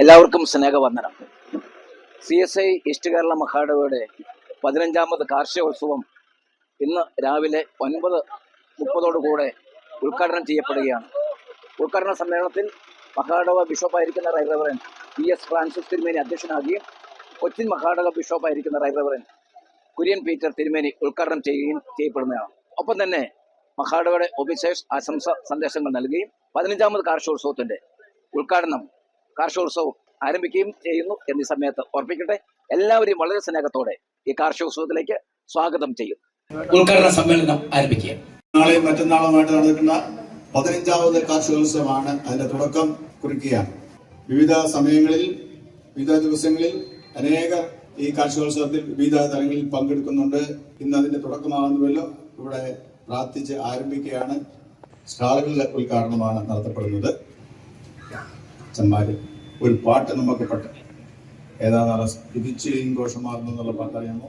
എല്ലാവർക്കും സ്നേഹവന്ദനം. CSI east Kerala മഹാഡവയുടെ 15ാമത് കാർഷികോത്സവം ഇന്ന് രാവിലെ 9:30 ഉദ്ഘാടനം ചെയ്യപ്പെടുകയാണ്. ഉദ്ഘാടന സമ്മേളനത്തിൽ മഹാഡവ ബിഷപ്പായിരിക്കുന്ന റൈറ്റ് റവറൻ PS ഫ്രാൻസിസ് തിരുമേനി അധ്യക്ഷനാകുകയും കൊച്ചിൻ മഹാഡവ ബിഷപ്പായിരിക്കുന്ന റൈറ്റ് റവറൻ കുര്യൻ പീറ്റർ തിരുമേനി ഉദ്ഘാടനം ചെയ്യപ്പെടുന്നതാണ്. ഒപ്പം തന്നെ മഹാഡവയുടെ ഒഫീസേഴ്സ് ആശംസ സന്ദേശങ്ങൾ നൽകുകയും 15ാമത് കാർഷികോത്സവത്തിൻ്റെ കാർഷികോത്സവം ആരംഭിക്കുകയും ചെയ്യുന്നു എന്നീ സമയത്ത് ഓർപ്പിക്കട്ടെ. എല്ലാവരെയും വളരെ സ്നേഹത്തോടെ ഈ കാർഷികോത്സവത്തിലേക്ക് സ്വാഗതം ചെയ്യും. ഉദ്ഘാടന സമ്മേളനം ആരംഭിക്കുക. നാളെയും മറ്റന്നാളുമായിട്ട് നടക്കുന്ന 15ാമത് കാർഷികോത്സവമാണ്. അതിന്റെ തുടക്കം കുറിക്കുകയാണ്. വിവിധ സമയങ്ങളിൽ വിവിധ ദിവസങ്ങളിൽ അനേകർ ഈ കാർഷികോത്സവത്തിൽ വിവിധ തലങ്ങളിൽ പങ്കെടുക്കുന്നുണ്ട്. ഇന്ന് അതിന്റെ തുടക്കമാകുന്നുവല്ലോ. ഇവിടെ പ്രാർത്ഥിച്ച് ആരംഭിക്കുകയാണ്. സ്റ്റാളുകളുടെ ഉദ്ഘാടനമാണ് നടത്തപ്പെടുന്നത്. ചമ്മാര് ഒരു പാട്ട് നമുക്ക് ഏതാണ് സ്തുതിച്ചിരിയും ഘോഷമാർന്നു എന്നുള്ള പാട്ട് അറിയാമോ?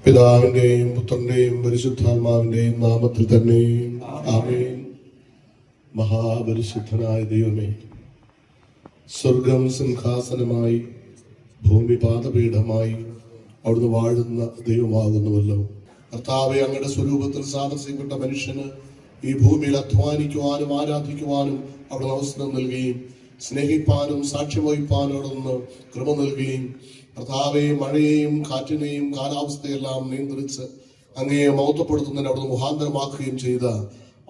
പിതാവിന്റെയും പുത്രന്റെയും പരിശുദ്ധാത്മാവിന്റെയും നാമത്തിൽ തന്നെ ആമേൻ. മഹാപരിശുദ്ധനായ ദൈവമേ, സ്വർഗം സിംഹാസനമായി ഭൂമി പാദപീഠമായി അവിടുന്ന് വാഴുന്ന ദൈവമാകുന്നുവല്ലോ. കർത്താവെ, അങ്ങയുടെ സ്വരൂപത്തിൽ സാദൃശ്യപ്പെട്ട മനുഷ്യന് ഈ ഭൂമിയിൽ അധ്വാനിക്കുവാനും ആരാധിക്കുവാനും അവിടുന്ന് അവസരം നൽകുകയും സ്നേഹിപ്പാനും സാക്ഷ്യം വഹിപ്പാനും അവിടുന്ന് കൃപ നൽകുകയും കർത്താവെ, മഴയെയും കാറ്റിനെയും കാലാവസ്ഥയെല്ലാം നിയന്ത്രിച്ച് അങ്ങയെ മഹത്വപ്പെടുത്തുന്നതിന് അവിടുന്ന് മുഖാന്തരമാക്കുകയും ചെയ്ത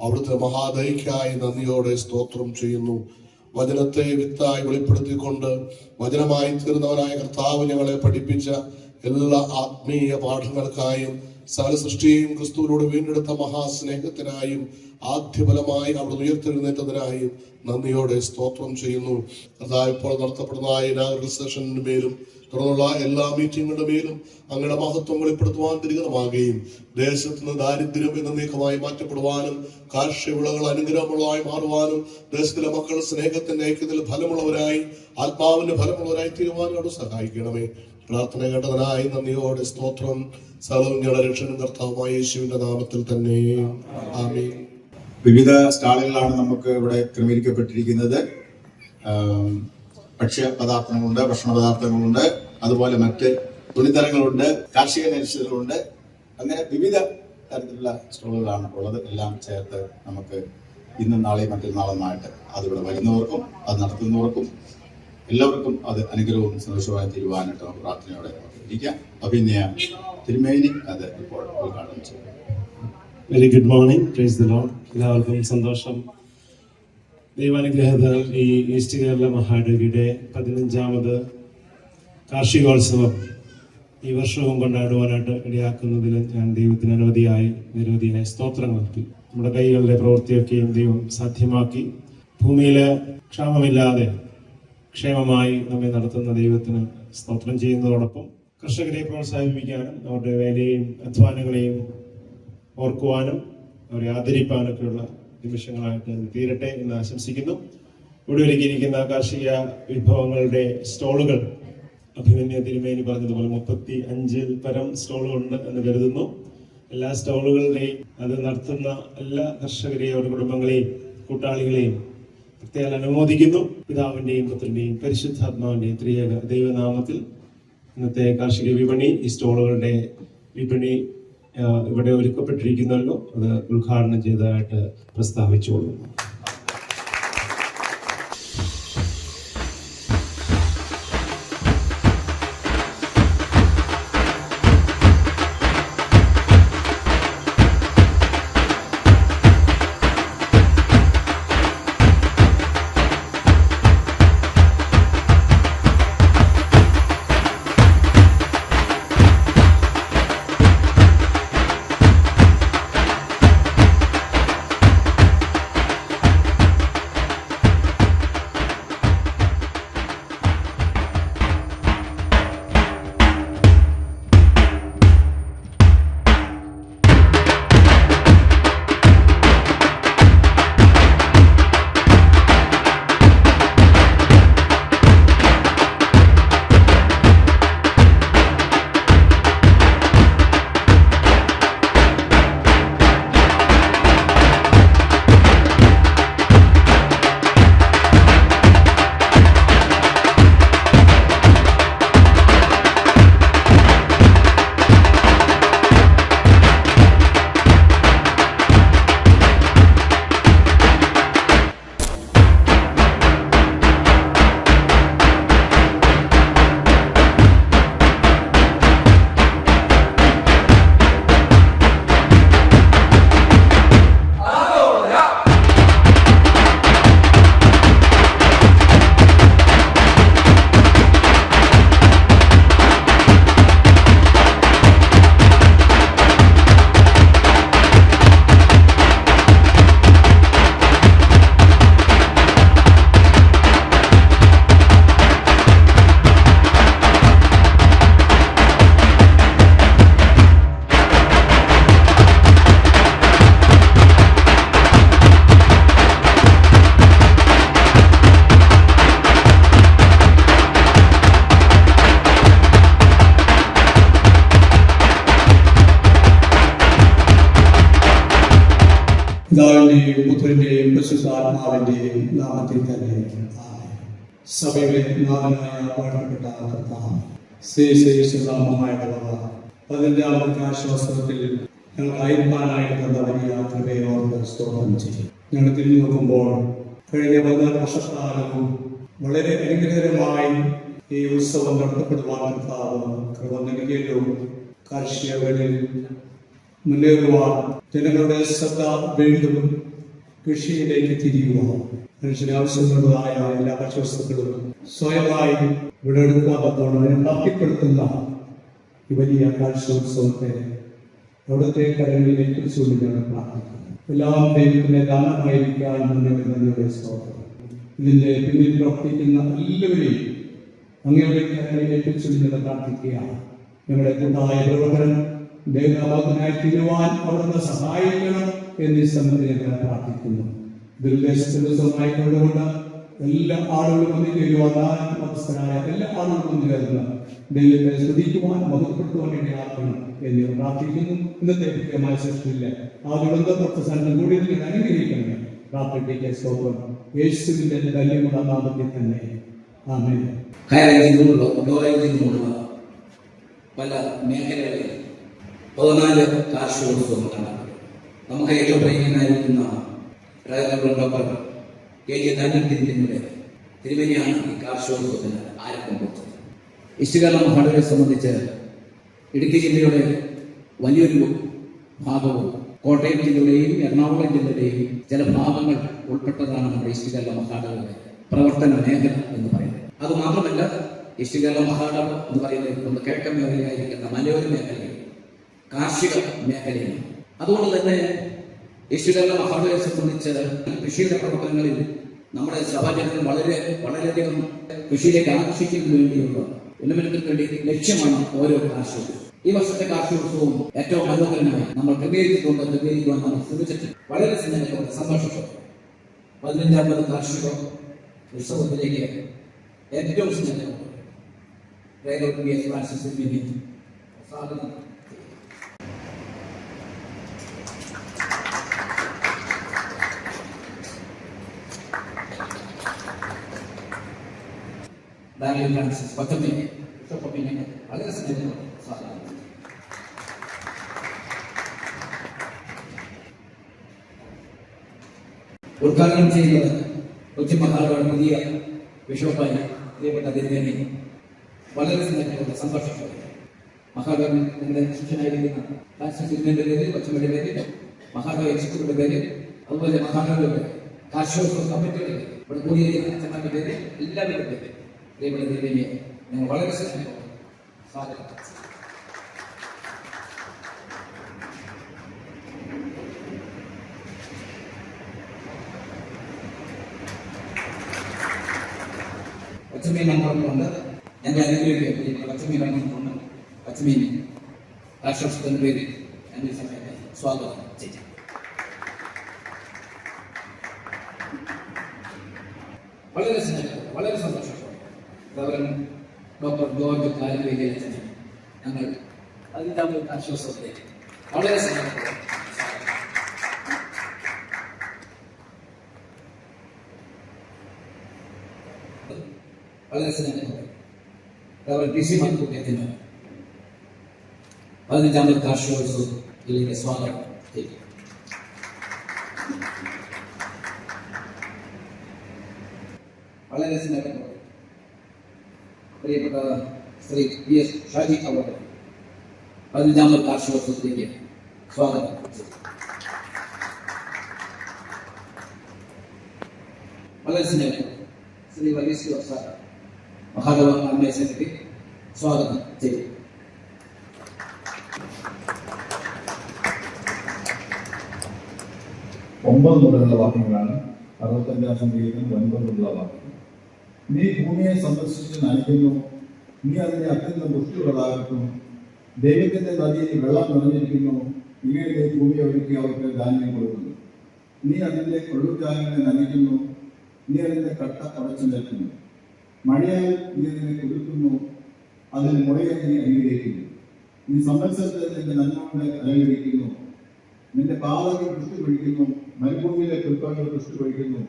അവിടുത്തെ മഹാദയക്കായി നന്ദിയോടെ സ്തോത്രം ചെയ്യുന്നു. വചനത്തെ വിത്തായി വെളിപ്പെടുത്തിക്കൊണ്ട് വചനമായി തീർന്നവനായ കർത്താവ് ഞങ്ങളെ പഠിപ്പിച്ച എല്ലാ ആത്മീയ പാഠങ്ങൾക്കായും സകല സൃഷ്ടിയെയും ക്രിസ്തുവിനോട് വീണ്ടെടുത്ത മഹാസ്നേഹത്തിനായും ആദ്യഫലമായി അവിടുന്ന് ഉയർത്തെഴുന്നേറ്റതിനായും നന്ദിയോടെ സ്തോത്രം ചെയ്യുന്നു. കർത്താവ്, ഇപ്പോൾ നടത്തപ്പെടുന്ന ഇനാഗറൽ സെഷനിന് മേലും തുടർന്നുള്ള എല്ലാ മീറ്റിങ്ങുകളുടെ മേലും അങ്ങയുടെ മഹത്വം വെളിപ്പെടുത്തുവാൻ തിരികണമാകുകയും ദേശത്തിന് ദാരിദ്ര്യം എന്നേക്കമായി മാറ്റപ്പെടുവാനും കാർഷിക വിളകൾ അനുഗ്രഹമുള്ളതായി മാറുവാനും ദേശത്തിലെ മക്കൾ സ്നേഹത്തിന്റെ ഐക്യത്തിൽ ഫലമുള്ളവരായി ആത്മാവിന്റെ ഫലമുള്ളവരായി തീരുവാനും അവിടെ സഹായിക്കണമേ. പ്രാർത്ഥന കേട്ടതിനായി നന്ദിയോടെ സ്തോത്രം. സകലവും ഞങ്ങളുടെ രക്ഷകനും കർത്താവുമായ യേശുവിന്റെ നാമത്തിൽ തന്നെ ആമേൻ. വിവിധ സ്റ്റാളുകളാണ് നമുക്ക് ഇവിടെ ക്രമീകരിക്കപ്പെട്ടിരിക്കുന്നത്. ഭക്ഷ്യ പദാർത്ഥങ്ങളുണ്ട്, ഭക്ഷണ പദാർത്ഥങ്ങളുണ്ട്, അതുപോലെ മറ്റ് തുണിത്തരങ്ങളുണ്ട്, കാർഷിക നിരീക്ഷകളുണ്ട്. അങ്ങനെ വിവിധ തരത്തിലുള്ള സ്റ്റോളുകളാണ് ഉള്ളത്. എല്ലാം ചേർത്ത് നമുക്ക് ഇന്നും നാളെയും മറ്റന്നാളുമായിട്ട് അതിവിടെ വരുന്നവർക്കും അത് നടത്തുന്നവർക്കും എല്ലാവർക്കും അത് അനുഗ്രഹവും സന്തോഷമായി തീരുവാനായിട്ട് നമുക്ക് പ്രാർത്ഥനയോടെ ഇരിക്കാം. അഭിനയ തിരുമേനി അത് ഇപ്പോൾ ഉദ്ഘാടനം ചെയ്യും. Very good morning. Praise the Lord. എല്ലാവർക്കും സന്തോഷം. ദൈവാനുഗ്രഹത്താൽ ഈ ഈസ്റ്റ് കേരള മഹാഡവയുടെ 15ാമത് കാർഷികോത്സവം ഈ വർഷവും കൊണ്ടാടുവാനായിട്ട് ഇടയാക്കുന്നതിൽ ഞാൻ ദൈവത്തിന് നിരവധിയായ സ്തോത്രങ്ങൾ നൽകി. നമ്മുടെ കൈകളുടെ പ്രവൃത്തിയൊക്കെയും ദൈവം സാധ്യമാക്കി ഭൂമിയിലെ ക്ഷാമമില്ലാതെ ക്ഷേമമായി നമ്മെ നടത്തുന്ന ദൈവത്തിന് സ്തോത്രം ചെയ്യുന്നതോടൊപ്പം കർഷകരെ പ്രോത്സാഹിപ്പിക്കാനും അവരുടെ വേലയെയും അധ്വാനങ്ങളെയും ഓർക്കുവാനും അവരെ ആദരിപ്പാനൊക്കെയുള്ള നിമിഷങ്ങളായിട്ട് തീരട്ടെ എന്ന് ആശംസിക്കുന്നു. ഇവിടെ ഒരുക്കിയിരിക്കുന്ന കാർഷിക വിഭവങ്ങളുടെ സ്റ്റോളുകൾ അഭിമന്യ തിരുമേനി പറഞ്ഞതുപോലെ 35 പരം സ്റ്റോളുകളുണ്ട് എന്ന് കരുതുന്നു. എല്ലാ സ്റ്റോളുകളുടെയും അത് നടത്തുന്ന എല്ലാ കർഷകരെയും അവരുടെ കുടുംബങ്ങളെയും കൂട്ടാളികളെയും പ്രത്യേകം അനുമോദിക്കുന്നു. പിതാവിന്റെയും പുത്രന്റെയും പരിശുദ്ധാത്മാവിന്റെയും ത്രിയേക ദൈവനാമത്തിൽ ഇന്നത്തെ കാർഷിക വിപണി, ഈ സ്റ്റോളുകളുടെ വിപണി ഇവിടെ ഒരുക്കപ്പെട്ടിരിക്കുന്നല്ലോ, അത് ഉദ്ഘാടനം ചെയ്തതായിട്ട് പ്രസ്താവിച്ചുകൊള്ളുന്നു. പിതാവിന്റെയും പുത്രന്റെയും പരിശുദ്ധാത്മാവിന്റെയും നാമത്തിൽ തന്നെ ആമേൻ. സഭയുടെ നാഥനായ വാഴ്ത്തപ്പെട്ട കർത്താവ് ശ്രീനാമമായ 15ാമത്തെ ആശ്വാസത്തിൽ ഞങ്ങൾക്കായിരിക്കാനായിട്ട് തന്ന വലിയ കൃപയോട് സ്തോത്രം ചെയ്യും. ഞങ്ങൾ തിരിഞ്ഞു നോക്കുമ്പോൾ കഴിഞ്ഞ 14 വർഷക്കാലവും വളരെ അനുഗ്രഹകരമായി ഈ ഉത്സവം നടത്തപ്പെടുവാൻ കർത്താവ് കൃപ നൽകിയല്ലോ. കാർഷികങ്ങളിൽ മുന്നേറുവാൻ ജനങ്ങളുടെ ശ്രദ്ധ വീണ്ടും കൃഷിയിലേക്ക് തിരിയുവാൻ മനുഷ്യന് ആവശ്യമുള്ളതായ എല്ലാ ഭക്ഷ്യവസ്തുക്കളും സ്വയമായി വിളവെടുക്കാത്തപ്പോൾ അതിനെ തപ്പിപ്പെടുത്തുന്ന ഈ വലിയ കാർഷികോത്സവത്തെ അവിടുത്തെ കരങ്ങളിൽ ഏൽപ്പിച്ചുകൊണ്ട് ഞങ്ങൾ പ്രാർത്ഥിക്കുന്നു. എല്ലാം ദൈവത്തിന്റെ ദാനമായിരിക്കാൻ നന്ദിയുടെ സ്തോത്രം. ഇതിന്റെ പിന്നിൽ പ്രവർത്തിക്കുന്ന എല്ലാവരെയും അങ്ങയുടെ കരങ്ങളിൽ ഏൽപ്പിച്ചുകൊണ്ട് ഞങ്ങൾ പ്രാർത്ഥിക്കുകയാണ്. ഞങ്ങളുടെ കൂട്ടായ പ്രവർത്തനം ദൈവനാമത്തിനായി തീരുവാൻ അവിടുന്ന് സഹായിക്കണം എന്നീ സമയത്ത് ഞങ്ങൾ പ്രാർത്ഥിക്കുന്നു. ദുർദേശമായി കൊണ്ടുകൊണ്ട് എല്ലാ ആളുകളും ഒന്നിക്കുവാൻ അവസ്ഥരായ എല്ലാ ആളുകളും ഒന്നുകരുന്ന ദൈവത്തെ സ്തുതിക്കുവാൻ മഹത്വപ്പെടുത്തുവാൻ വേണ്ടിയാക്കണം എന്ന് പ്രാർത്ഥിക്കുന്നു. ഇന്നത്തെ കൃത്യമായ സൃഷ്ടിയില്ല ആ ദുരന്തപ്രവർത്ത സ്ഥലം കൂടി നിങ്ങൾ അനുഗ്രഹിക്കണം. പ്രാർത്ഥനയ്ക്ക് സ്തോത്രം യേശുവിന്റെ ധന്യമുള്ള നാമത്തിൽ തന്നെ ആമേൻ. പല മേഖലകളിൽ 14 കാർഷികോത്സവം നടക്കും. നമുക്ക് ഏറ്റവും പ്രിയനായിരിക്കുന്ന ഡോക്ടർ KG ധന്യത്തിൻ്റെ തിരുവനിയാണ് ഈ കാർഷികോത്സവത്തിന് ആരംഭം കുറിച്ചത്. ഇഷ്ടകാല മഹാടവരെ സംബന്ധിച്ച് ഇടുക്കി ജില്ലയുടെ വലിയൊരു ഭാഗവും കോട്ടയം ജില്ലയുടെയും എറണാകുളം ജില്ലയുടെയും ചില ഭാഗങ്ങൾ ഉൾപ്പെട്ടതാണ് നമ്മുടെ ഇഷ്ടകാല മഹാടവരുടെ പ്രവർത്തന മേഖല എന്ന് പറയുന്നത്. അതുമാത്രമല്ല, ഇഷ്ടകാല മഹാടവ എന്ന് പറയുന്നത് നമ്മുടെ കിഴക്കൻ മേഖലയായിരിക്കുന്ന മലയോര മേഖലയിൽ കാർഷിക മേഖലയാണ്. അതുകൊണ്ട് തന്നെ ഇഷ്ടകാല മഹാടവരെ സംബന്ധിച്ച് കൃഷിയുടെ പ്രവർത്തനങ്ങളിൽ നമ്മുടെ സഭാജനങ്ങൾ വളരെയധികം കൃഷിയിലേക്ക് ആകർഷിക്കുന്നതിന് വേണ്ടിയുള്ള ഉന്നമനത്തിന് വേണ്ടി ലക്ഷ്യമാണ് ഓരോ കാർഷികവും. ഈ വർഷത്തെ കാർഷികോത്സവവും ഏറ്റവും മനോഹരമായി നമ്മൾ ക്രമീകരിക്കുവാൻ നമ്മൾ ശ്രമിച്ചിട്ടുണ്ട്. വളരെ സ്നേഹത്തോടെ സന്തോഷത്തോടെ 15ാമത് കാർഷിക ഉത്സവത്തിലേക്ക് ഏറ്റവും സ്നേഹത്തോടെ സ്വാഗതം. ഫ്രാൻസിസ് പച്ചമ്മയെ വളരെ സ്നേഹത്തോടെ സ്വാഗതം. ഉദ്ഘാടനം ചെയ്യുന്നത് കൊച്ചി മഹാരാജ പുതിയ ബിഷപ്പായി പ്രിയപ്പെട്ട തിരുമേനി വളരെ സ്നേഹത്തോടെ സന്തോഷത്തോടെ മഹാരാജ നിങ്ങളുടെ ശിഷ്യനായിരിക്കുന്ന ഫ്രാൻസിസ് തിരുമേനിയുടെ പേരിൽ കൊച്ചമ്മയുടെ പേരിൽ മഹാരാജ എക്സിക്യൂട്ടീവിന്റെ പേരിൽ അതുപോലെ മഹാരാജയുടെ കാർഷികോത്സവ കമ്മിറ്റിയുടെ ഇവിടെ കൂടിയിരിക്കുന്ന അച്ഛന്മാരുടെ പേരിൽ എല്ലാവരുടെ പേരിൽ പ്രിയപ്പെട്ട തിരുമേനിയെ ഞങ്ങൾ വളരെ സ്നേഹത്തോടെ സ്വാഗതം. പച്ചമീൻ നമ്മളുണ്ട്. എൻ്റെ അനുഗ്രഹിക്കുക പച്ചമീൻ നമ്മളുണ്ട്. പച്ചമീൻ രാഷ്ട്രത്തിന്റെ പേരിൽ എൻ്റെ സമയത്ത് സ്വാഗതം ചെയ്യും. വളരെ സ്നേഹത്തോടെ വളരെ സന്തോഷത്തോടെ ഡോക്ടർ ജോർജ് കാലവേലിയെ ഞങ്ങൾ 15ാമത് ആശ്വാസത്തിലേക്ക് വളരെ സ്നേഹത്തോടെ വളരെ സ്നേഹത്തോടെ DC മന്ത്രത്തിന് 15ാമത് കാർഷികോത്സവത്തിലേക്ക് സ്വാഗതം ചെയ്യും. വളരെ സ്നേഹത്തോടെ പ്രിയപ്പെട്ട ശ്രീ PS ഷാജി അവർ 15ാമത് കാർഷികോത്സവത്തിലേക്ക് സ്വാഗതം. വളരെ സ്നേഹത്തോടെ ശ്രീ വർഗീസ് സാർ മഹാദേവ ആത്മീയ സെക്രട്ടറി സ്വാഗതം ചെയ്യും. ഒമ്പത് മുതലുള്ള വാക്യങ്ങളാണ്. 65ാം സംഗീതം 9 മുതലുള്ള വാക്യം. നീ ഭൂമിയെ സന്ദർശിച്ച് നനയ്ക്കുന്നു, നീ അതിനെ അത്യന്തം പുഷ്ടിയുള്ളതാക്കുന്നു. ദൈവത്തിന്റെ നദിയിൽ വെള്ളം നിറഞ്ഞിരിക്കുന്നു, ഇങ്ങനെ നീ ഭൂമിയെ ഒരുക്കി അവർക്ക് ധാന്യം കൊടുക്കുന്നു. നീ അതിന്റെ കൊള്ളുജാലങ്ങളെ നനയ്ക്കുന്നു, നീ അതിന്റെ കട്ട അടച്ചു നിൽക്കുന്നു. മഴയാൽ നീ അതിനെ കുതിർക്കുന്നു, അതിന് മുളയെ നീ അനുഗ്രഹിക്കുന്നു. നീ സംവത്സരത്തെ നിന്റെ നന്മ കൊണ്ട് അനുഗ്രഹിക്കുന്നു, നിന്റെ പാതകൾ പുഷ്ടിപൊഴിക്കുന്നു, മരുഭൂമിയിലെ പുൽപ്പങ്ങൾ പുഷ്ടിപൊഴിക്കുന്നു,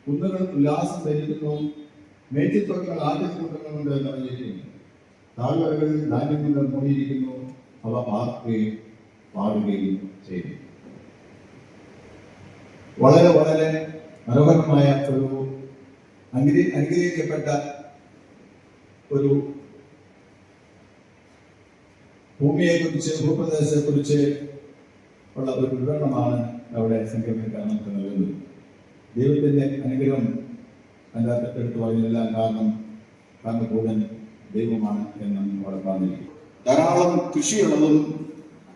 കുന്നുകൾ ഉല്ലാസം ധരിക്കുന്നു, മേച്ചിത്തോട്ടങ്ങൾ ആദ്യക്കൂട്ടങ്ങൾ കൊണ്ട് നിറഞ്ഞിരിക്കുന്നു, താഴ്വരകളിൽ ധാന്യം കൊണ്ട് മൂടിയിരിക്കുന്നു, അവ പാർക്കുകയും പാടുകയും ചെയ്യും. വളരെ വളരെ മനോഹരമായ ഒരു അനുഗ്രഹിക്കപ്പെട്ട ഒരു ഭൂമിയെക്കുറിച്ച്, ഭൂപ്രദേശത്തെക്കുറിച്ച് ഉള്ള ഒരു വിവരണമാണ് അവിടെ സംഗമിക്കാൻ നമുക്ക് നൽകുന്നത്. ദൈവത്തിന്റെ അനുഗ്രഹം അതിനകത്ത് എടുത്തു പറയുന്നതെല്ലാം കാരണഭൂതൻ ദൈവമാണ് എന്ന് അവിടെ പറഞ്ഞിരിക്കും. ധാരാളം കൃഷിയുള്ളതും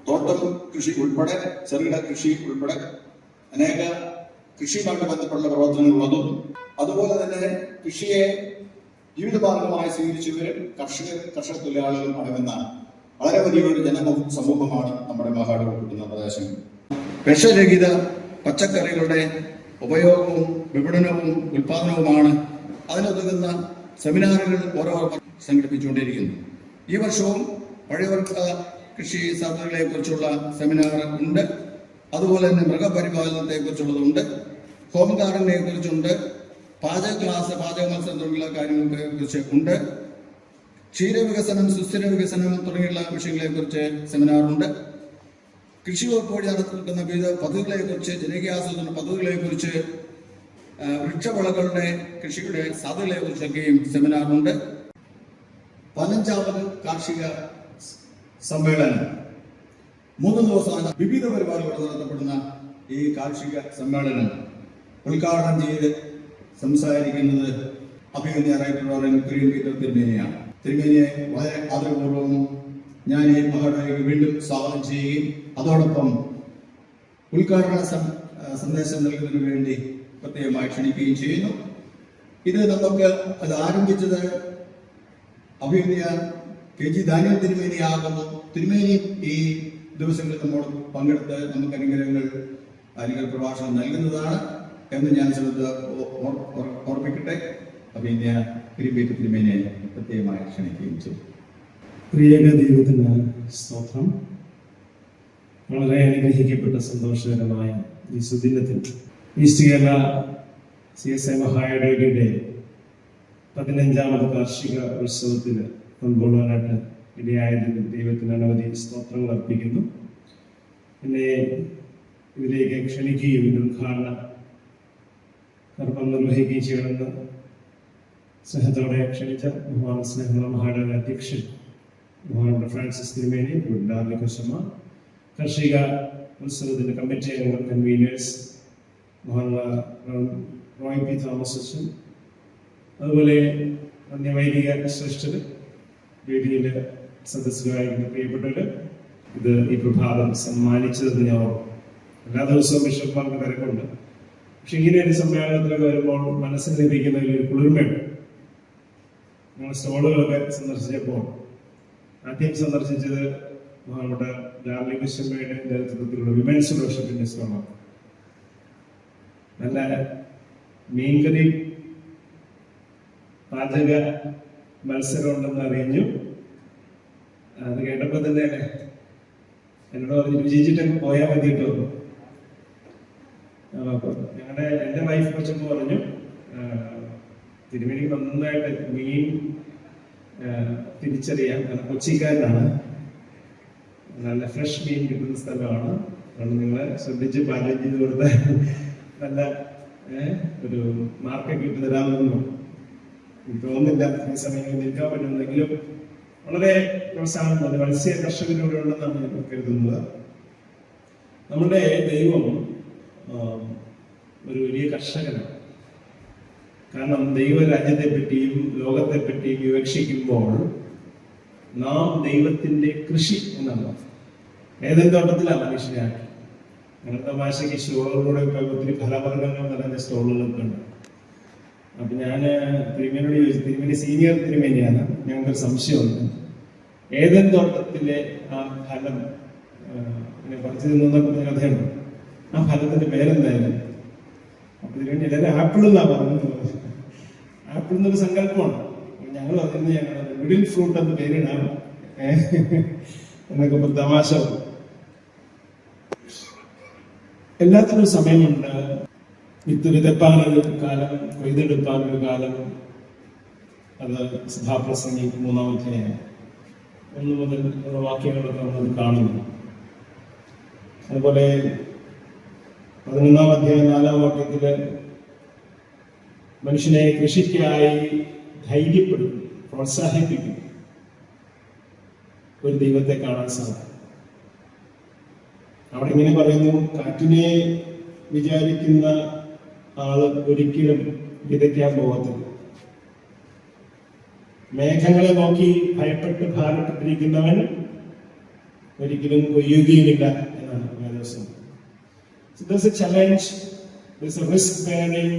തോട്ടം കൃഷി ഉൾപ്പെടെ ചെറുകിട കൃഷി ഉൾപ്പെടെ അനേക കൃഷിയുമായിട്ട് ബന്ധപ്പെട്ട പ്രവർത്തനങ്ങളുള്ളതും അതുപോലെ തന്നെ കൃഷിയെ ജീവിതമാർഗമായി സ്വീകരിച്ചവരും കർഷക തൊഴിലാളികളും അടങ്ങുന്ന വളരെ വലിയൊരു ജനസമൂഹമാണ് നമ്മുടെ മഹാട് ഉൾപ്പെടുന്ന പ്രദേശങ്ങൾ. വിഷരഹിത പച്ചക്കറികളുടെ ഉപയോഗവും വിപണനവും ഉൽപാദനവുമാണ് അതിനൊതുങ്ങുന്ന സെമിനാറുകൾ ഓരോ സംഘടിപ്പിച്ചുകൊണ്ടിരിക്കുന്നു. ഈ വർഷവും പഴയവർഗ കൃഷി സാധ്യതകളെ കുറിച്ചുള്ള സെമിനാർ ഉണ്ട്. അതുപോലെ തന്നെ മൃഗപരിപാലനത്തെ കുറിച്ചുള്ളതുണ്ട്, ഹോം ഗാർഡനെ കുറിച്ചുണ്ട്, പാചക ക്ലാസ്, പാചക മത്സരം തുടങ്ങിയുള്ള കാര്യങ്ങളെ കുറിച്ച് ഉണ്ട്, ക്ഷീരവികസനം, സുസ്ഥിര വികസനം തുടങ്ങിയുള്ള വിഷയങ്ങളെ കുറിച്ച് സെമിനാറുണ്ട്. കൃഷി വകുപ്പ് വഴി നടത്തുന്ന വിവിധ പദ്ധതികളെ കുറിച്ച്, ജനകീയാസൂത്രണ പദ്ധതികളെ കുറിച്ച്, വൃക്ഷവിളകളുടെ കൃഷിയുടെ സാധ്യതകളെ കുറിച്ചൊക്കെയും സെമിനാറുണ്ട്. 15ാമത് കാർഷിക സമ്മേളനം 3 ദിവസം വിവിധ പരിപാടികൾ നടത്തപ്പെടുന്ന ഈ കാർഷിക സമ്മേളനം ഉദ്ഘാടനം ചെയ്ത് സംസാരിക്കുന്നത് അഭിനന്ദനായിട്ടുള്ള കുര്യൻ പീറ്റർ തിരുമേനിയാണ്. തിരുമേനിയെ വളരെ ആദരപൂർവ്വം ഞാൻ ഈ മഹാടേക്ക് വീണ്ടും സ്വാഗതം ചെയ്യുകയും അതോടൊപ്പം ഉദ്ഘാടന സന്ദേശം നൽകുന്നതിന് വേണ്ടി പ്രത്യേകമായി ക്ഷണിക്കുകയും ചെയ്യുന്നു. ഇത് നമുക്ക് അത് ആരംഭിച്ചത് അഭിനന്ദ KG ദാനിയൽ തിരുമേനി ആകുന്നു. തിരുമേനി ഈ ദിവസങ്ങളിൽ നമ്മോട് പങ്കെടുത്ത് നമുക്ക് അനുഗ്രഹ പ്രഭാഷണം നൽകുന്നതാണ് എന്ന് ഞാൻ ഓർമ്മിക്കട്ടെ. അഭിനന്ദ തിരുമേനിയെ പ്രത്യേകമായി ക്ഷണിക്കുകയും ചെയ്യും. പ്രിയക ദൈവത്തിന് സ്തോത്രം. വളരെ അനുഗ്രഹിക്കപ്പെട്ട സന്തോഷകരമായ ഈ സുദിനത്തിൽ ഈസ്റ്റ് കേരള CSI മഹായിടവകയുടെ 15ാമത് കാർഷിക ഉത്സവത്തിൽ പങ്കുകൊള്ളാനായിട്ട് ഇടയായതിന് ദൈവത്തിന് അനവധി സ്തോത്രങ്ങൾ അർപ്പിക്കുന്നു. എന്നെ ഇതിലേക്ക് ക്ഷണിക്കുകയും ഇത് ഉദ്ഘാടന കർമ്മം നിർവഹിക്കുകയും ചെയ്യണമെന്ന് സ്നേഹത്തോടെ ക്ഷണിച്ച സ്നേഹമുള്ള മഹാടക അധ്യക്ഷൻ ബഹുമാനപ്പെട്ട ഫ്രാൻസിസ് തിരുമേനി, ഡാർലിക്കശമ്മ, കാർഷിക ഉത്സവത്തിന്റെ കമ്മിറ്റി അംഗങ്ങൾ, കൺവീനേഴ്സ്, റോയ് പി തോമസ് അച്ഛൻ, അതുപോലെ അന്യവൈദിക ശ്രേഷ്ഠർ, വേദിയിൽ സദസ്സുകാരായിരിക്കുന്ന പ്രിയപ്പെട്ടവര്, ഇത് ഈ പ്രഭാതം സമ്മാനിച്ചതെന്ന് ഞാൻ ഓർക്കും. എല്ലാ ദിവസവും ബിഷപ്പ്മാർക്ക് തിരക്കുണ്ട്. പക്ഷെ ഇങ്ങനെ ഒരു സമ്മേളനത്തിലൊക്കെ വരുമ്പോൾ മനസ്സിന് ലഭിക്കുന്ന ഒരു കുളിർമയുണ്ട്. ഞങ്ങൾ സ്റ്റോളുകളൊക്കെ സന്ദർശിച്ചപ്പോൾ ആദ്യം സന്ദർശിച്ചത് നമ്മുടെ ഡാർലിക്കശമ്മയുടെ നേതൃത്വത്തിലുള്ള വിമൻസ് ഫെലോഷിപ്പിന്റെ സ്റ്റോളാണ്. നല്ല മീൻകറി പാചക മത്സരം ഉണ്ടെന്ന് അറിഞ്ഞു. അത് കേട്ടപ്പോൾ തന്നെ എന്നോട് പറഞ്ഞു രുചിച്ചിട്ടൊക്കെ പോയാൽ മതി കേട്ടോ. എൻ്റെ വൈഫ് വെച്ചപ്പോൾ പറഞ്ഞു തിരുമേനിക്ക് നന്നായിട്ട് മീൻ തിരിച്ചറിയാം, കാരണം കൊച്ചിക്കാരനാണ്, നല്ല ഫ്രഷ് മീൻ കിട്ടുന്ന സ്ഥലമാണ്, അതുകൊണ്ട് നിങ്ങൾ ശ്രദ്ധിച്ച് പാചകം ചെയ്ത് കൊടുത്താൽ നല്ല ഒരു മാർക്കൊക്കെ ഇട്ട് തരാമെന്നും തോന്നുന്നില്ല. ഈ സമയം നിൽക്കാൻ പറ്റുന്നെങ്കിലും വളരെ പ്രോത്സാഹനം തോന്നി. മത്സ്യ കർഷകരുടെ ഉണ്ടെന്നാണ് ഞാൻ കരുതുന്നത്. നമ്മുടെ ദൈവം ഒരു വലിയ കർഷകനാണ്. കാരണം ദൈവരാജ്യത്തെ പറ്റിയും ലോകത്തെ പറ്റിയും വിവക്ഷിക്കുമ്പോൾ നാം ദൈവത്തിന്റെ കൃഷി എന്നാണ്. ഏതെങ്കിലും തോട്ടത്തിലാണ് മനുഷ്യനെ ആക്കി. ഞങ്ങളുടെ ഭാഷയ്ക്ക് സ്റ്റോളുകളിലൂടെ ഒത്തിരി ഫലവർഗ്ഗങ്ങൾ നിറഞ്ഞ സ്റ്റോളുകളൊക്കെ ഉണ്ട്. അപ്പൊ ഞാൻ തിരുമേനിയോട് ചോദിച്ചു, തിരുമേനി സീനിയർ തിരുമേനിയാണ്, ഞങ്ങൾക്കൊരു സംശയമുണ്ട്. ഏതൻ തോട്ടത്തിലെ ആ ഫലം പറിച്ചു തിന്നൊക്കെ കഥയുണ്ട്. ആ ഫലത്തിന്റെ പേരെന്തായാലും അപ്പൊ തിരുമേനി എല്ലാവരും ആപ്പിൾ എന്നാ പറഞ്ഞത്. ആപ്പിൾ എന്നൊരു സങ്കല്പമാണ്. ഞങ്ങൾ പറയുന്നത് ഞങ്ങൾ മിഡിൽ ഫ്രൂട്ട് എന്ന് പേരിടാം എന്നൊക്കെ തമാശ. എല്ലാത്തിനും സമയമുണ്ട്. വിത്ത് വിതപ്പാനൊരു കാലം, കൊയ്തെടുപ്പാനൊരു കാലം. അത് സഭാപ്രസംഗി 3-ാം അധ്യായം 1 മുതൽ ഉള്ള വാക്യങ്ങളൊക്കെ നമ്മൾ കാണുന്നു. അതുപോലെ 11-ാം അധ്യായം 4-ാം വാക്യത്തില് മനുഷ്യനെ കൃഷിക്കായി ധൈര്യപ്പെടുത്തും, പ്രോത്സാഹിപ്പിക്കും ഒരു ദൈവത്തെ കാണാൻ സാധിക്കും. അവിടെ ഇങ്ങനെ പറയുന്നു, കാറ്റിനെ വിചാരിക്കുന്ന ആള് ഒരിക്കലും വിതയ്ക്കാൻ പോകത്തില്ല. മേഘങ്ങളെ നോക്കി ഭയപ്പെട്ട് ഭാരപ്പെട്ടിരിക്കുന്നവൻ ഒരിക്കലും കൊയ്യുകയുമില്ല എന്നാണ് വേദവചനം. So there's a challenge, there's a risk bearing.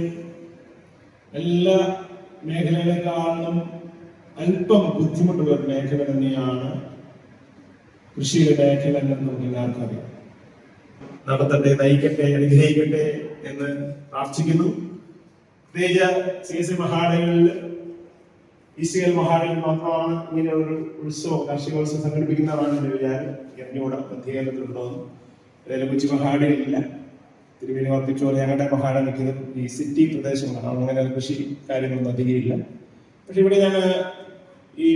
എല്ലാ മേഖലകളെക്കാളും അല്പം ബുദ്ധിമുട്ടുള്ള ഒരു മേഖല തന്നെയാണ് കൃഷിയുടെ മേഖല എന്ന് നമുക്ക് എല്ലാവർക്കും അറിയാം. നടത്തട്ടെ, നയിക്കട്ടെ, അനുഗ്രഹിക്കട്ടെ എന്ന് പ്രാർത്ഥിക്കുന്നു. പ്രത്യേകിച്ച് മഹാടകളിൽ, ഈസ്റ്റേൽ മഹാടകളിൽ മാത്രമാണ് ഇങ്ങനെ ഒരു ഉത്സവം, കാർഷികോത്സവം സംഘടിപ്പിക്കുന്നതാണ് എന്റെ വിചാരം. എന്നോട് മധ്യകേരളത്തിലുണ്ടോന്ന് ഏതായാലും കൊച്ചു മഹാടകളില്ല. തിരുവേനി വർദ്ധിച്ചോലെ ഞങ്ങളുടെ മഹാട നിൽക്കുന്നത് ഈ സിറ്റി പ്രദേശങ്ങളാണ്. അങ്ങനെ കൃഷി കാര്യങ്ങളൊന്നും അധികമില്ല. പക്ഷെ ഇവിടെ ഞാൻ ഈ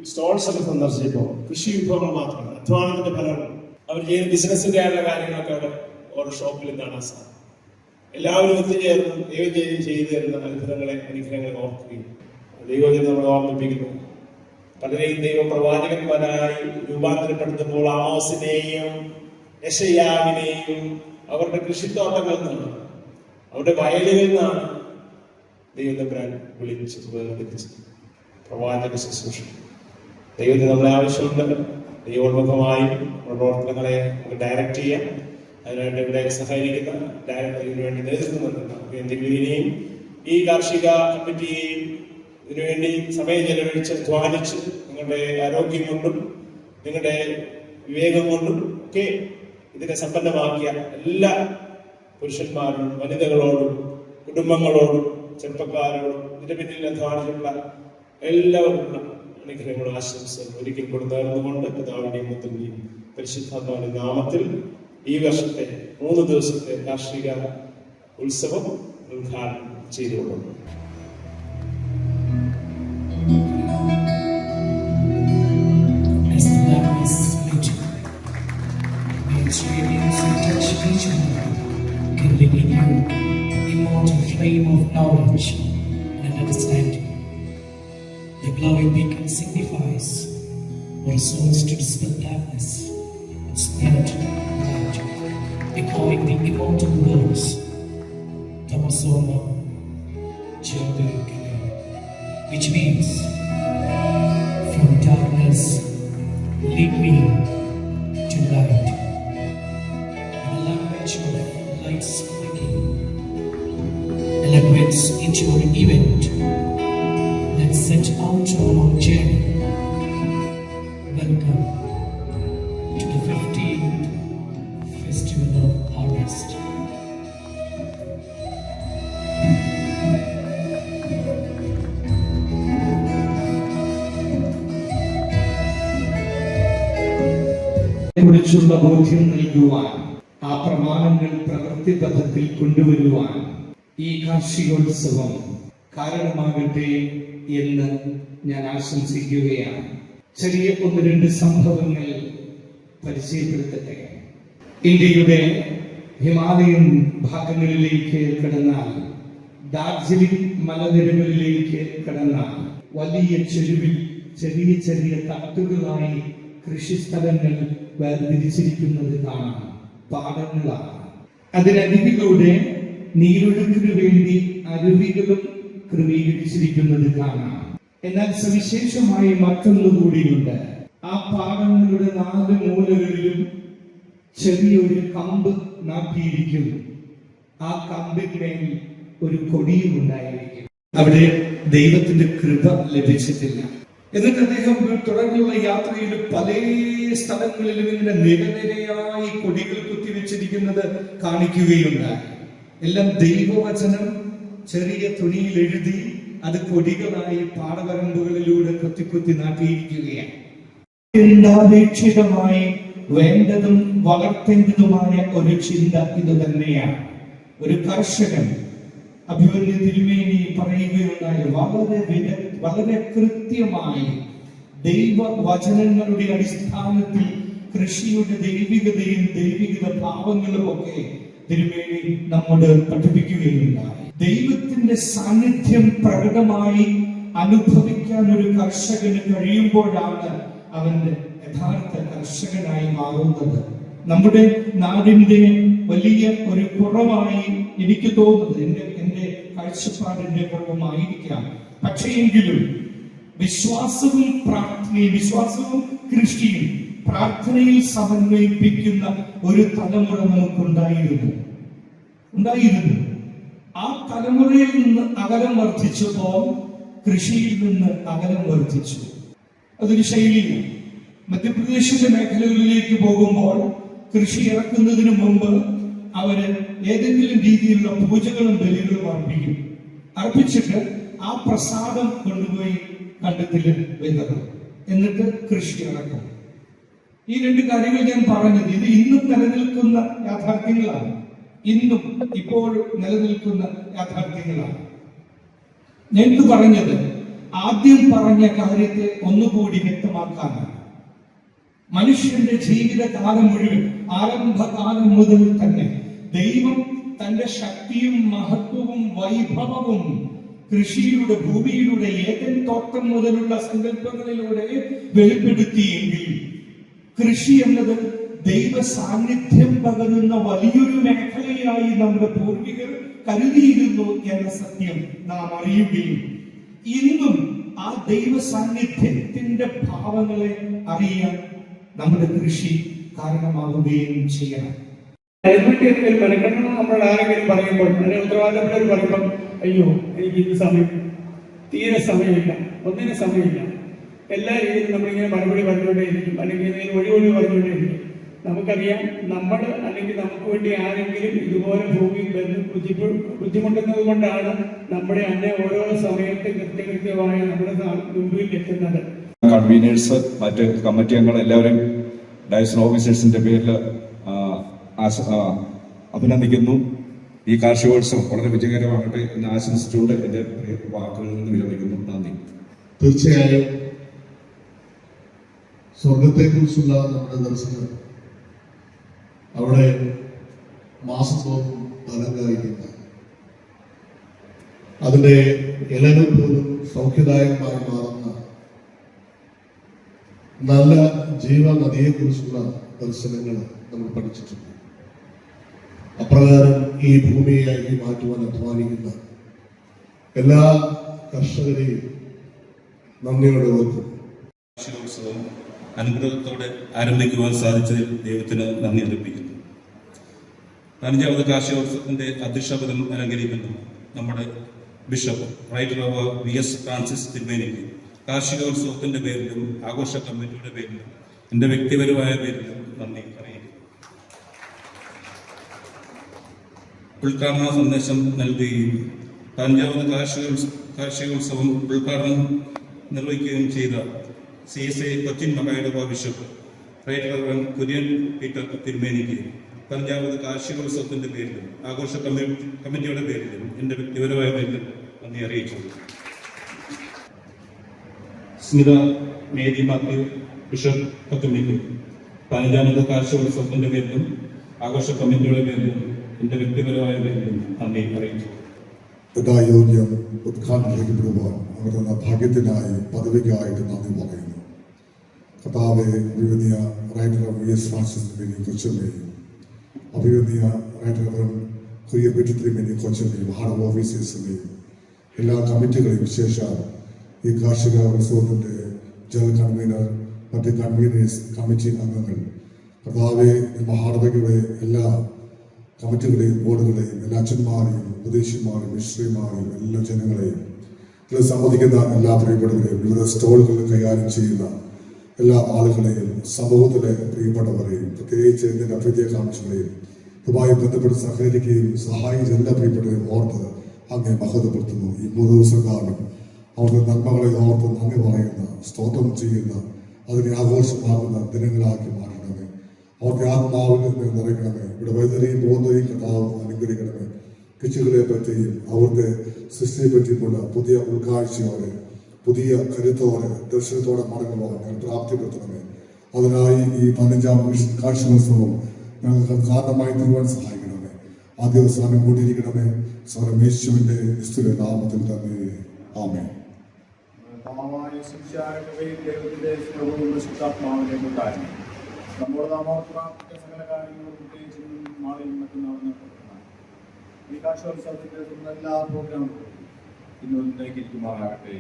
സ്റ്റോൾസ് ഒക്കെ സന്ദർശിച്ചപ്പോൾ കൃഷി വിഭവങ്ങൾ മാത്രമല്ല, അധ്വാനത്തിന്റെ ഫലങ്ങൾ, അവർ ചെയ്യുന്ന ബിസിനസിന്റെ ആയിട്ടുള്ള കാര്യങ്ങളൊക്കെ അവിടെ ഓരോ ഷോപ്പിലും കാണാൻ സാധിക്കും. എല്ലാവരും ഒത്തുചേർന്ന് ദൈവം ചെയ്തു തരുന്ന അനുഗ്രഹങ്ങളെ ഓർക്കുകയും ദൈവത്തെ നമ്മൾ ഓർമ്മിപ്പിക്കുന്നു. പലരെയും ദൈവം പ്രവാചകന്മാരായി രൂപാന്തരപ്പെടുത്തുമ്പോൾ ആമോസിനെയും യെശയ്യാവിനെയും അവരുടെ കൃഷിത്തോട്ടങ്ങളിൽ നിന്നാണ്, അവരുടെ വയലുകളിൽ നിന്നാണ് ദൈവതമ്പുരാൻ വിളിച്ചത്, വേർതിരിച്ചത്. പ്രവാചക ശുശ്രൂഷ ദൈവത്തിന് നമ്മളെ ആവശ്യമുണ്ട്. ദൈവോന്മുഖമായി പ്രവർത്തനങ്ങളെ നമുക്ക് ഡയറക്റ്റ് ചെയ്യാം. അതിനായിട്ട് ഇവിടെ സഹായിക്കുന്ന ഡയറക്ടറിന് വേണ്ടി നേതൃത്വം നൽകുന്ന ഇനിയും ഈ കാർഷിക കമ്മിറ്റിയെയും ഇതിനുവേണ്ടി സമയം ചെലവഴിച്ച് അധ്വാനിച്ച് നിങ്ങളുടെ ആരോഗ്യം കൊണ്ടും നിങ്ങളുടെ വിവേകം കൊണ്ടും ഒക്കെ ഇതിനെ സമ്പന്നമാക്കിയ എല്ലാ പുരുഷന്മാരോടും വനിതകളോടും കുടുംബങ്ങളോടും ചെറുപ്പക്കാരോടും ഇതിന്റെ പിന്നിൽ അധ്വാനിച്ചിട്ടുള്ള എല്ലാവർക്കും അനുഗ്രഹങ്ങളും ആശംസകളും ഒരിക്കൽ കൂടി നേർന്നുകൊണ്ട് പിതാവിന്റെയും പുത്രന്റെയും പരിശുദ്ധാത്മാവിന്റെ നാമത്തിൽ ഈ വർഷത്തെ 3 ദിവസത്തെ കാർഷിക ഉത്സവം ഉദ്ഘാടനം ചെയ്തുകൊള്ളുന്നു. Flame of knowledge and understanding. The glowing beacon signifies for souls to dispel darkness and spread light, echoing the immortal words Tamasoma Jyotirgamaya, which means from darkness lead me to light. In the language of light speaking eloquence into your event. Let's set out on our journey. Welcome to the 15th Festival of Harvest. കുറിച്ചുള്ള ബോധ്യം നൽകുവാൻ, ആ പ്രമാണങ്ങൾ പ്രവൃത്തിപഥത്തിൽ കൊണ്ടുവരുവാൻ ഈ കാർഷികോത്സവം കാരണമാകട്ടെ എന്ന് ഞാൻ ആശംസിക്കുകയാണ്. ചെറിയ 1-2 സംഭവങ്ങൾ പരിചയപ്പെടുത്തട്ടെ. ഇന്ത്യയുടെ ഹിമാലയൻ ഭാഗങ്ങളിലേക്ക് കടന്നാൽ, ഡാർജിലിംഗ് മലനിരകളിലേക്ക് കടന്നാൽ വലിയ ചെരുവിൽ ചെറിയ ചെറിയ തട്ടുകളായി കൃഷിസ്ഥലങ്ങൾ വേർതിരിച്ചിരിക്കുന്നത് കാണാം. പാടങ്ങളാണ്. അതിനരികിലൂടെ നീരൊഴുക്കിനു വേണ്ടി അരുവികളും ക്രമീകരിച്ചിരിക്കുന്നത് കാണാം. എന്നാൽ സവിശേഷമായി മറ്റൊന്നുകൂടിയുണ്ട്. ആ പാടങ്ങളുടെ 4 മൂലകളിലും ചെറിയൊരു കമ്പ് നാട്ടിയിരിക്കും. ആ കമ്പിന്മേൽ ഒരു കൊടിയും ഉണ്ടായിരിക്കും. അവിടെ ദൈവത്തിന്റെ കൃപ ലഭിച്ചിട്ടില്ല. എന്നിട്ട് അദ്ദേഹം തുടർന്നുള്ള യാത്രയിൽ പല സ്ഥലങ്ങളിലും ഇങ്ങനെ നിരനിരയായി കൊടികൾ കുത്തിവെച്ചിരിക്കുന്നത് കാണിക്കുകയുണ്ടായി. എല്ലാം ദൈവവചനം ചെറിയ തുണിയിൽ എഴുതി അത് കൊടികളായി പാടവരമ്പുകളിലൂടെ കുത്തി നാട്ടിയിരിക്കുകയാണ്. അപേക്ഷിതമായി വേണ്ടതും വളർത്തേണ്ടതുമായ ഒരു ചിന്ത ഇത് തന്നെയാണ്. ഒരു കർഷകൻ അഭിമന്യ തിരുമേനി പറയുകയുണ്ടായി, വളരെ കൃത്യമായി ദൈവവചനങ്ങളുടെ അടിസ്ഥാനത്തിൽ കൃഷിയുടെ ദൈവികതയും ദൈവികത ഭാവങ്ങളും ഒക്കെ തിരുമേനി നമ്മോട് പഠിപ്പിക്കുകയുണ്ടായി. ദൈവത്തിന്റെ സാന്നിധ്യം പ്രകടമായി അനുഭവിക്കാൻ ഒരു കർഷകന് കഴിയുമ്പോഴാണ് അവന്റെ യഥാർത്ഥ കർഷകനായി മാറുന്നത്. നമ്മുടെ നാടിന്റെ വലിയ ഒരു കുറവായി എനിക്ക് തോന്നുന്നത്, എന്റെ കാഴ്ചപ്പാടിന്റെ കുറവുമായിരിക്കാം. പക്ഷേ എങ്കിലും വിശ്വാസവും പ്രാർത്ഥനയും, വിശ്വാസവും കൃഷിയും പ്രാർത്ഥനയിൽ സമന്വയിപ്പിക്കുന്ന ഒരു തലമുറ നമുക്കുണ്ടായിരുന്നു. ആ തലമുറയിൽ നിന്ന് അകലം വർദ്ധിച്ചപ്പോൾ കൃഷിയിൽ നിന്ന് അകലം വർദ്ധിച്ചു. അതൊരു ശൈലിയാണ്. മധ്യപ്രദേശിന്റെ മേഖലകളിലേക്ക് പോകുമ്പോൾ കൃഷി ഇറക്കുന്നതിന് മുമ്പ് അവര് ഏതെങ്കിലും രീതിയിലുള്ള പൂജകളും ബലികളും അർപ്പിച്ചിട്ട് ആ പ്രസാദം കൊണ്ടുപോയി കണ്ടത്തിൽ വിതറും, എന്നിട്ട് കൃഷി ഇറക്കും. ഈ രണ്ട് കാര്യങ്ങൾ ഞാൻ പറഞ്ഞത് ഇത് ഇന്നും നിലനിൽക്കുന്ന യാഥാർത്ഥ്യങ്ങളാണ്. ഇപ്പോഴും നിലനിൽക്കുന്ന യാഥാർത്ഥ്യങ്ങളാണ്. ഞാൻ ഇത് പറഞ്ഞത് ആദ്യം പറഞ്ഞ കാര്യത്തെ ഒന്നുകൂടി വ്യക്തമാക്കാനാണ്. മനുഷ്യന്റെ ജീവിതകാലം മുഴുവൻ, ആരംഭകാലം മുതൽ തന്നെ ദൈവം തന്റെ ശക്തിയും മഹത്വവും വൈഭവവും കൃഷിയിലൂടെ, ഭൂമിയിലൂടെ, ഏതൻ തോട്ടം മുതലുള്ള സങ്കല്പങ്ങളിലൂടെ വെളിപ്പെടുത്തിയെങ്കിൽ കൃഷി എന്നത് ദൈവ സാന്നിധ്യം പകരുന്ന വലിയൊരു മേഖലയായി നമ്മുടെ പൂർവികർ കരുതിയിരുന്നു എന്ന സത്യം നാം അറിയുകയും ഇന്നും ആ ദൈവ സാന്നിധ്യത്തിന്റെ ഭാവങ്ങളെ അറിയാൻ നമ്മുടെ കൃഷി കാരണമാവുകയും ചെയ്യണം. അതിനുവേണ്ടി മെനക്കെട്ടണം നമ്മൾ ആരെങ്കിലും പറയുമ്പോൾ, അതിന് ഉത്തരവാദിത്തപ്പെട്ടവർ പറയുമ്പോൾ, അയ്യോ എനിക്ക് ഇത് സമയം, തീരെ സമയമില്ല, ഒന്നിനും സമയമില്ല, എല്ലാ രീതിയിലും നമ്മളിങ്ങനെ മറുപടി പറഞ്ഞുകൊണ്ടേയിരിക്കും, അല്ലെങ്കിൽ ഒഴിവൊഴി പറഞ്ഞുകൊണ്ടേയിരിക്കും. നമുക്കറിയാം, നമ്മൾ അല്ലെങ്കിൽ നമുക്ക് വേണ്ടി ആരെങ്കിലും ഇതുപോലെ ഭൂമിയിൽ വന്ന് ബുദ്ധിമുട്ടുന്നത് കൊണ്ടാണ് നമ്മുടെ അന്നെ ഓരോ സമയത്ത് കൃത്യമായ നമ്മുടെ മുമ്പിൽ എത്തുന്നത്. കൺവീനേഴ്സ്, മറ്റ് കമ്മിറ്റി അംഗങ്ങൾ എല്ലാവരും ഡയസ് ഓഫീസേഴ്സിന്റെ പേരിൽ അഭിനന്ദിക്കുന്നു. ഈ കാർഷികോത്സവം വളരെ വിജയകരമാകട്ടെ എന്ന് ആശംസിച്ചുകൊണ്ട് എന്റെ വാക്കുകളിൽ നിന്ന് വിരമിക്കുന്നു. നന്ദി. തീർച്ചയായും സ്വർഗത്തെക്കുറിച്ചുള്ള നമ്മുടെ ദർശനം അവിടെ മാസം തോറും ഫലം കായ്ക്കുന്ന, അതിന്റെ ഇലകൾ പോലും സൗഖ്യദായകമായി മാറുന്ന നല്ല ജീവനദിയെക്കുറിച്ചുള്ള ദർശനങ്ങൾ നമ്മൾ പഠിച്ചിട്ടുണ്ട്. അപ്രകാരം ഈ ഭൂമിയായി മാറ്റുവാൻ അധ്വാനിക്കുന്ന എല്ലാ കർഷകരെയും നന്ദിയോടെ ഓർക്കും. കാർഷികോത്സവം അനുഗ്രഹത്തോടെ ആരംഭിക്കുവാൻ സാധിച്ചതിൽ ദൈവത്തിന് നന്ദി അർപ്പിക്കുന്നു. 15ാമത് കാർഷികോത്സവത്തിന്റെ അധ്യക്ഷപദം അലങ്കരിക്കുന്നു നമ്മുടെ ബിഷപ്പ് റൈറ്റ് റവർ VS ഫ്രാൻസിസ് തിരുമേനിക്ക് കാർഷികോത്സവത്തിന്റെ പേരിലും ആഘോഷ കമ്മിറ്റിയുടെ പേരിലും എന്റെ വ്യക്തിപരമായ പേരിലും നന്ദി അറിയിക്കുന്നു. ഉദ്ഘാടന സന്ദേശം നൽകുകയും 15ാമത് കാർഷികോത്സവം ഉദ്ഘാടനം നിർവഹിക്കുകയും ചെയ്ത CSI കൊച്ചിൻ മഹായിടവ ബിഷപ്പ് റൈറ്റ് റവർ കുര്യൻ പീറ്റർ തിരുമേനിക്ക് 15ാമത് കാർഷികോത്സവത്തിന്റെ പേരിലും ആഘോഷ കമ്മിറ്റിയുടെ പേരിലും എന്റെ വ്യക്തിപരമായ പേരിലും നന്ദി അറിയിച്ചു. സ്മിത മേരി മാത്യു ബിഷപ്പ് കത്തുമിക്ക് 15ാമത് കാർഷികോത്സവത്തിന്റെ പേരിലും ആഘോഷ കമ്മിറ്റിയുടെ പേരിലും എന്റെ വ്യക്തിപരമായ പേരിലും നന്ദി അറിയിച്ചു. യോഗ്യം ഉദ്ഘാടനം ചെയ്യപ്പെടുവാൻ അവരുടെ ഭാഗ്യത്തിനായി പദവിക്കായിട്ട് നന്ദി പറയുന്നു. കർത്താവെ, അഭിവന്യ റൈറ്റ് റവർ VS ഫ്രാൻസിസ് തിരുമേനി കൊച്ചമ്മയും അഭിവന്യ റൈറ്റ് റവർ കുര്യൻ പീറ്റർ തിരുമേനി കൊച്ചമ്മയും ഹാർഡ് ഓഫീസേഴ്സിനെയും എല്ലാ കമ്മിറ്റികളെയും, വിശേഷാൽ ഈ കാർഷിക ഉത്സവത്തിന്റെ ജനറൽ കൺവീനർ, മറ്റ് കൺവീനേഴ്സ്, കമ്മിറ്റി അംഗങ്ങൾ, കർത്താവെ, മഹാടവയുടെ എല്ലാ കമ്മിറ്റികളെയും ബോർഡുകളെയും എല്ലാ അച്ഛന്മാരെയും ഉപദേശിമാരെയും മിശ്രീമാരെയും എല്ലാ ജനങ്ങളെയും, ഇതിൽ സംബന്ധിക്കുന്ന എല്ലാ പ്രിയപ്പെട്ടവരെയും, വിവിധ സ്റ്റോളുകളിൽ കൈകാര്യം ചെയ്യുന്ന എല്ലാ ആളുകളെയും, സമൂഹത്തിലെ പ്രിയപ്പെട്ടവരെയും, പ്രത്യേകിച്ച് ഇതിന്റെ അഭ്യർത്ഥികാംക്ഷകളെയും ഇതുമായി ബന്ധപ്പെട്ട് സഹകരിക്കുകയും സഹായിച്ച എല്ലാ പ്രിയപ്പെട്ടവരെയും ഓർത്ത് അങ്ങേ മഹത്വപ്പെടുത്തുന്നു. ഈ 3 ദിവസക്കാലം അവരുടെ നന്മകളെ ഓർത്ത് നന്ദി പറയുന്ന, സ്തോത്രം ചെയ്യുന്ന, അതിനെ ആഘോഷമാകുന്ന ദിനങ്ങളാക്കി മാറ്റണമേ. അവർക്ക് ആത്മാവിൽ നിന്ന് നിറയ്ക്കണമേ. ഇവിടെ വൈദ്യുതിയും പോകുന്നതിയും കഥാവ് അനുഗ്രഹിക്കണമേ. കിച്ചുകളെ പറ്റിയും അവരുടെ സൃഷ്ടിയെ പറ്റിയുമുള്ള പുതിയ ഉൾക്കാഴ്ചയോടെ പുതിയ കരുത്തോടെ ദർശനത്തോടെ മടങ്ങുവാൻ ഞങ്ങൾ പ്രാപ്തിപ്പെടുത്തണമേ. അതിനായി ഈ 15ാം കാർഷികോത്സവം ഞങ്ങൾക്ക് കാരണമായി തീരുവാൻ സഹായിക്കണമേ. ആദ്യ അവസാനം കൂട്ടിയിരിക്കണമേ. സ്വരം യേശുവിന്റെ നിസ്തുല നാമത്തിൽ തന്നെ ആമേൻ. ദൈവത്തിന്റെ സ്നേഹവും പരിശുദ്ധാത്മാവിനെ കൊണ്ടായിരുന്നു നമ്മുടെ നാമോത്രാപ്തിക സകല കാര്യങ്ങളും പ്രത്യേകിച്ചും നാളെയും മറ്റന്നാളും ഈ കാർഷികോത്സവത്തിന്റെ എല്ലാ പ്രോഗ്രാമുകളും ഇന്ന് ഇരിക്കുമാറാകട്ടെ.